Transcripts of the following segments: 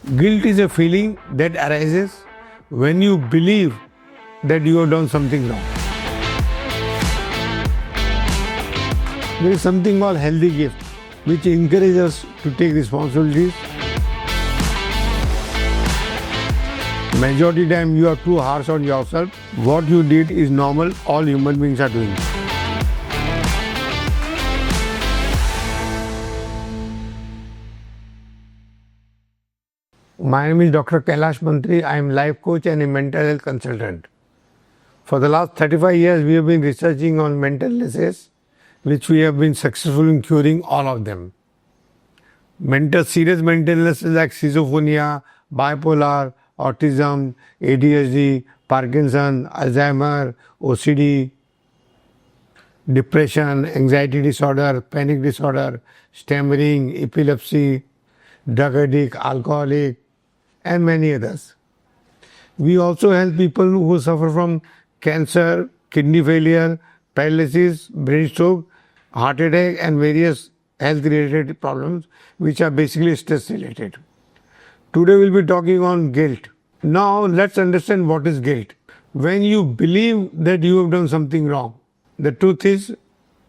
Guilt is a feeling that arises when you believe that you have done something wrong. There is something called healthy guilt, which encourages us to take responsibilities. Majority time you are too harsh on yourself. What you did is normal. All human beings are doing it. My name is Dr. Kailash Mantry. I am life coach and a mental health consultant. For the last 35 years, we have been researching on mental illnesses, which we have been successful in curing all of them. Serious mental illnesses like schizophrenia, bipolar, autism, ADHD, Parkinson, Alzheimer, OCD, depression, anxiety disorder, panic disorder, stammering, epilepsy, drug addict, alcoholic, and many others. We also help people who suffer from cancer, kidney failure, paralysis, brain stroke, heart attack, and various health-related problems which are basically stress-related. Today we'll be talking on guilt. Now let's understand what is guilt. When you believe that you have done something wrong, the truth is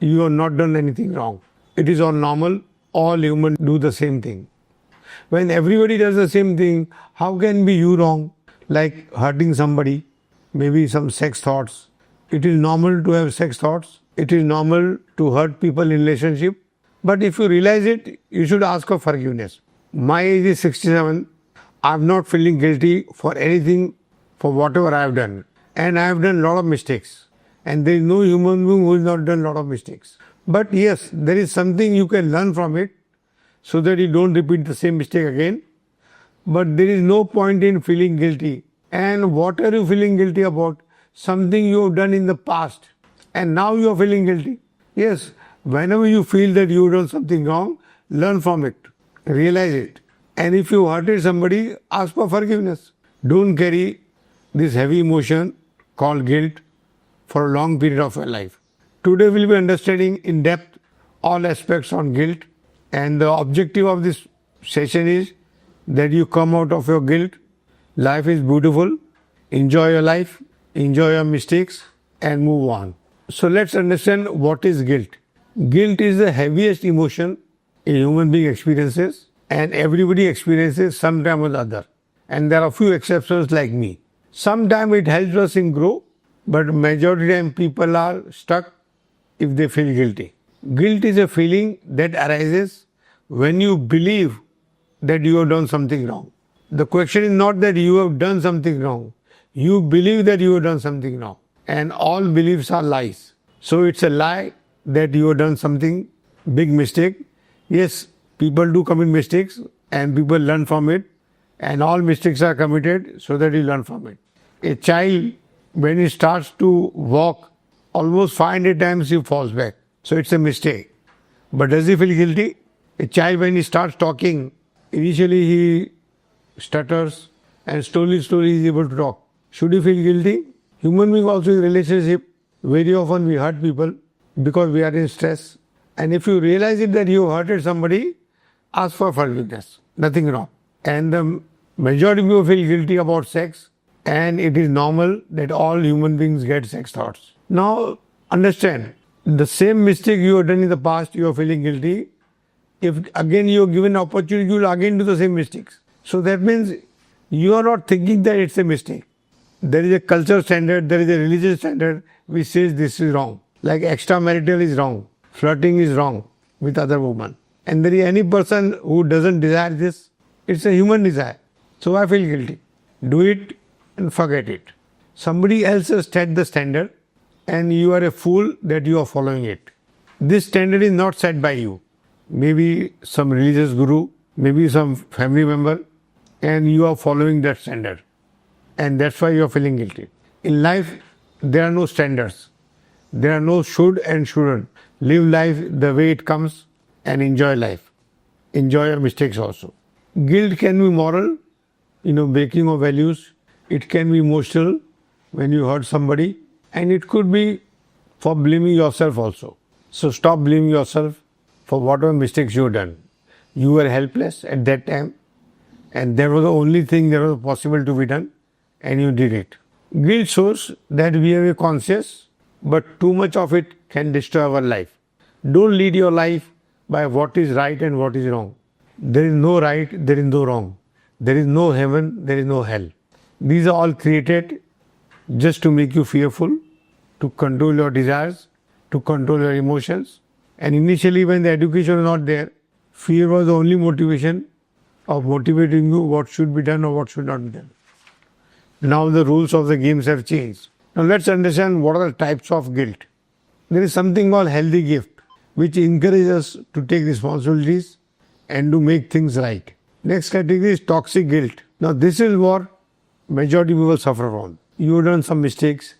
you have not done anything wrong. It is all normal. All humans do the same thing. When everybody does the same thing, how can be you wrong? Like hurting somebody, maybe some sex thoughts. It is normal to have sex thoughts. It is normal to hurt people in relationship. But if you realize it, you should ask for forgiveness. My age is 67. I'm not feeling guilty for anything, for whatever I have done. And I have done a lot of mistakes. And there is no human being who has not done a lot of mistakes. But yes, there is something you can learn from it, so that you don't repeat the same mistake again. But there is no point in feeling guilty. And what are you feeling guilty about? Something you have done in the past and now you are feeling guilty. Yes, whenever you feel that you have done something wrong, learn from it, realize it. And if you hurted somebody, ask for forgiveness. Don't carry this heavy emotion called guilt for a long period of your life. Today we'll be understanding in depth all aspects on guilt. And the objective of this session is that you come out of your guilt. Life is beautiful. Enjoy your life, enjoy your mistakes, and move on. So let's understand what is guilt. Guilt is the heaviest emotion a human being experiences, and everybody experiences sometime or the other. And there are few exceptions like me. Sometimes it helps us in grow, but majority time people are stuck if they feel guilty. Guilt is a feeling that arises when you believe that you have done something wrong. The question is not that you have done something wrong. You believe that you have done something wrong. And all beliefs are lies. So it's a lie that you have done something, big mistake. Yes, people do commit mistakes and people learn from it. And all mistakes are committed so that you learn from it. A child, when he starts to walk, almost 500 times he falls back. So it's a mistake. But does he feel guilty? A child, when he starts talking, initially he stutters and slowly he is able to talk. Should he feel guilty? Human being also in relationship, very often we hurt people because we are in stress. And if you realize it that you hurted somebody, ask for forgiveness. Nothing wrong. And the majority of people feel guilty about sex, and it is normal that all human beings get sex thoughts. Now understand, the same mistake you have done in the past, you are feeling guilty. If again you are given opportunity, you will again do the same mistakes. So that means you are not thinking that it's a mistake. There is a cultural standard, there is a religious standard which says this is wrong. Like extramarital is wrong, flirting is wrong with other women. And there is any person who doesn't desire this, it's a human desire. So I feel guilty. Do it and forget it. Somebody else has set the standard and you are a fool that you are following it. This standard is not set by you. Maybe some religious guru, maybe some family member, and you are following that standard. And that's why you are feeling guilty. In life, there are no standards. There are no should and shouldn't. Live life the way it comes and enjoy life. Enjoy your mistakes also. Guilt can be moral, breaking of values. It can be emotional when you hurt somebody. And it could be for blaming yourself also. So stop blaming yourself for whatever mistakes you have done. You were helpless at that time and that was the only thing that was possible to be done, and you did it. Guilt shows that we have a conscience, but too much of it can destroy our life. Don't lead your life by what is right and what is wrong. There is no right, there is no wrong. There is no heaven, there is no hell. These are all created just to make you fearful, to control your desires, to control your emotions. And initially when the education was not there, fear was the only motivation of motivating you what should be done or what should not be done. Now the rules of the games have changed. Now let's understand what are the types of guilt. There is something called healthy guilt, which encourages us to take responsibilities and to make things right. Next category is toxic guilt. Now this is what majority of people suffer from. You have done some mistakes,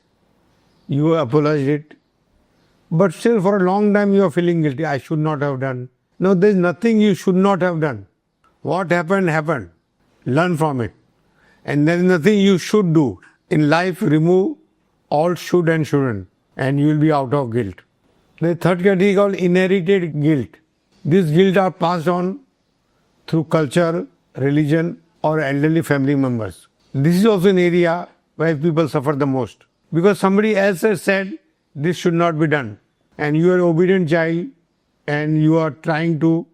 you apologized it, but still for a long time you are feeling guilty. I should not have done. No, there is nothing you should not have done. What happened, happened. Learn from it. And there is nothing you should do. In life, remove all should and shouldn't, and you will be out of guilt. The third category is called inherited guilt. These guilt are passed on through culture, religion, or elderly family members. This is also an area where people suffer the most, because somebody else has said this should not be done, and you are an obedient child and you are trying to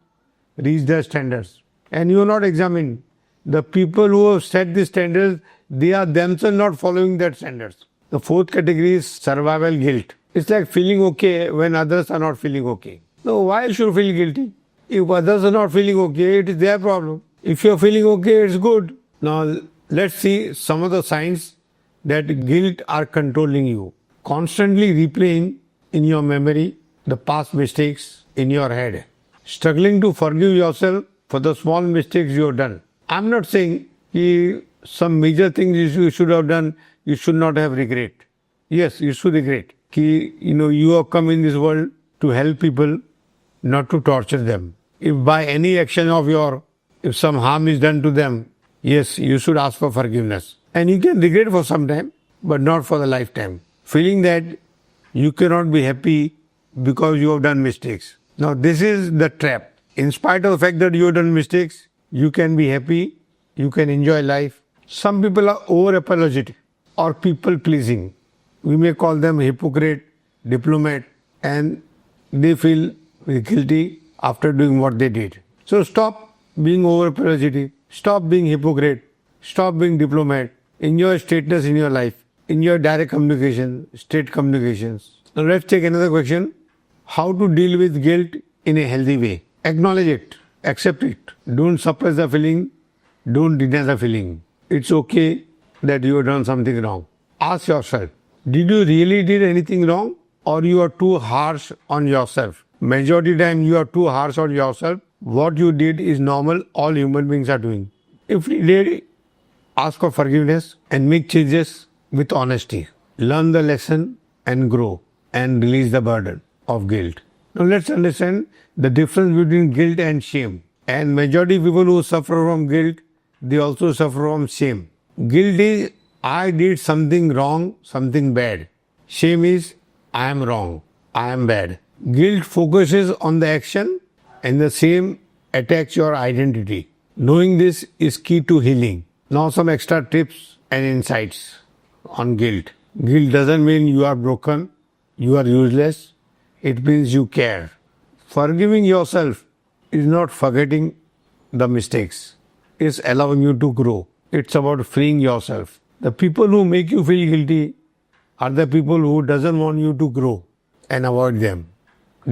reach their standards, and you are not examining the people who have set these standards. They are themselves not following that standards. The fourth category is survival guilt. It's like feeling okay when others are not feeling okay. No, why should you feel guilty? If others are not feeling okay, it is their problem. If you are feeling okay, it's good. Now let's see some of the signs that guilt are controlling you. Constantly replaying in your memory the past mistakes in your head. Struggling to forgive yourself for the small mistakes you have done. I'm not saying some major things you should have done, you should not have regret. Yes, you should regret. You have come in this world to help people, not to torture them. If by any action of if some harm is done to them, yes, you should ask for forgiveness. And you can regret for some time, but not for the lifetime. Feeling that you cannot be happy because you have done mistakes. Now this is the trap. In spite of the fact that you have done mistakes, you can be happy, you can enjoy life. Some people are over-apologetic or people-pleasing. We may call them hypocrite, diplomat, and they feel guilty after doing what they did. So stop being over-apologetic, stop being hypocrite, stop being diplomat, enjoy straightness in your life, enjoy direct communication, straight communications. Now let's take another question. How to deal with guilt in a healthy way? Acknowledge it, accept it. Don't suppress the feeling, don't deny the feeling. It's okay that you have done something wrong. Ask yourself, did you really did anything wrong, or you are too harsh on yourself? Majority of the time you are too harsh on yourself. What you did is normal, all human beings are doing. If you did, ask for forgiveness and make changes with honesty. Learn the lesson and grow and release the burden of guilt. Now let's understand the difference between guilt and shame. And majority of people who suffer from guilt, they also suffer from shame. Guilt is, I did something wrong, something bad. Shame is, I am wrong, I am bad. Guilt focuses on the action and the shame attacks your identity. Knowing this is key to healing. Now some extra tips and insights on guilt. Guilt doesn't mean you are broken, you are useless. It means you care. Forgiving yourself is not forgetting the mistakes. It's allowing you to grow. It's about freeing yourself. The people who make you feel guilty are the people who doesn't want you to grow, and avoid them.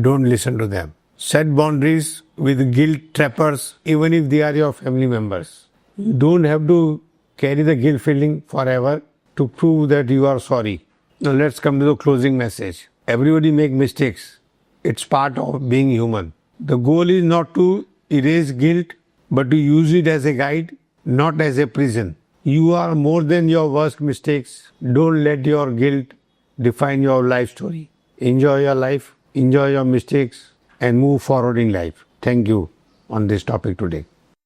Don't listen to them. Set boundaries with guilt trappers, even if they are your family members. You don't have to carry the guilt feeling forever to prove that you are sorry. Now let's come to the closing message. Everybody makes mistakes. It's part of being human. The goal is not to erase guilt, but to use it as a guide, not as a prison. You are more than your worst mistakes. Don't let your guilt define your life story. Enjoy your life, enjoy your mistakes, and move forward in life. Thank you on this topic today.